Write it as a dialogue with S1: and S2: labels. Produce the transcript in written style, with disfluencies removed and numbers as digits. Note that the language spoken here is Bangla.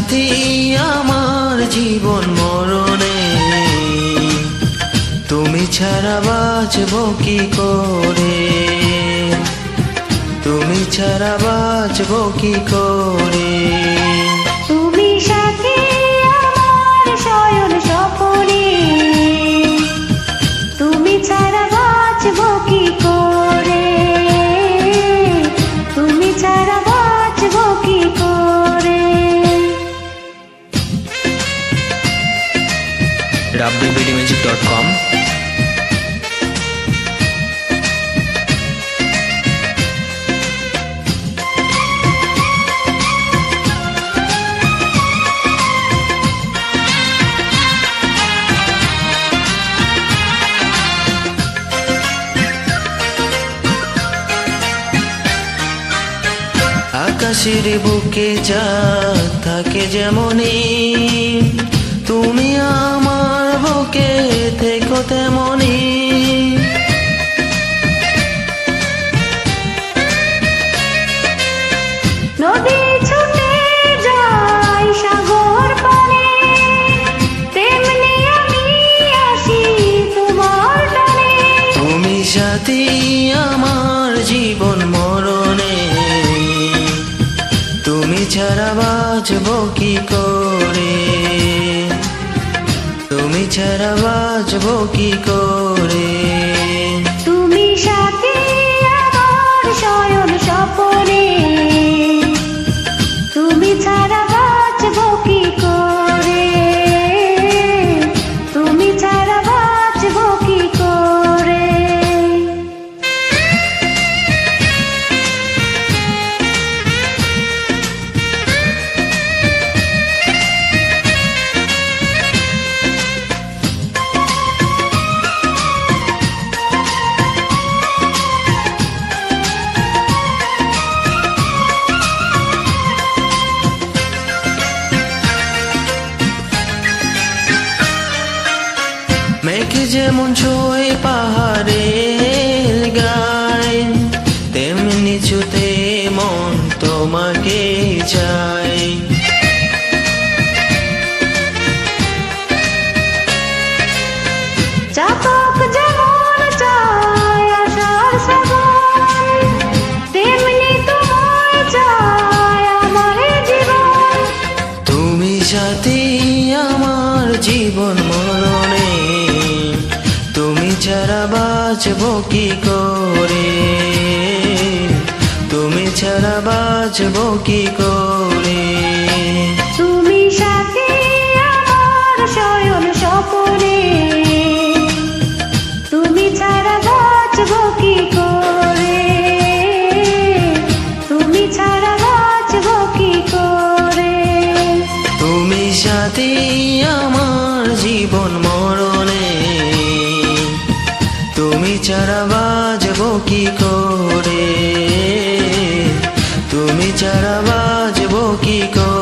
S1: সাথী আমার জীবন মরণে, তুমি ছাড়া বাঁচব কি করে, তুমি ছাড়া বাঁচব কি করে।
S2: তুমি সাথী আমার শয়ন স্বপনে, তুমি ছাড়া বাঁচব কি করে, তুমি ছাড়া বাঁচব কি করে।
S1: rabbibdmusic.com। আকাশের বুকে চাঁদ থাকে যেমনি, তুমি আমার বুকে থেকো তেমনি।
S2: নদী ছুটে যায় সাগর পানে, তেমনি আমি আসি তোমার টানে।
S1: তুমি সাথী আমার জীবন মরণে, তুমি ছাড়া বাঁচব কি করে, তুমি ছাড়া বাঁচব কি করে।
S2: তুমি সাথী আমার শয়ন স্বপনে, তুমি ছাড়া বাঁচব কি করে, তুমি ছাড়া বাঁচব কি করে।
S1: মেঘ যেমন ছুঁয়ে পাহাড়ের গায়, তেমনি ছুতে মন তোমাকে চায়।
S2: চাতক যেমন চায় আশার শ্রাবণ, তেমনি তোমায় চায় আমার জীবন।
S1: তুমি সাথী আমার জীবন মরণে, তুমি ছাড়া বাঁচব কি করে, তুমি ছাড়া বাঁচব কি করে।
S2: তুমি সাথী আমার শয়ন স্বপনে, তুমি ছাড়া বাঁচব কি করে, তুমি ছাড়া বাঁচব কি করে।
S1: তুমি সাথী আমার জীবন মরণে, তুমি ছাড়া বাঁচব কি করে, তুমি ছাড়া বাঁচব কি করে।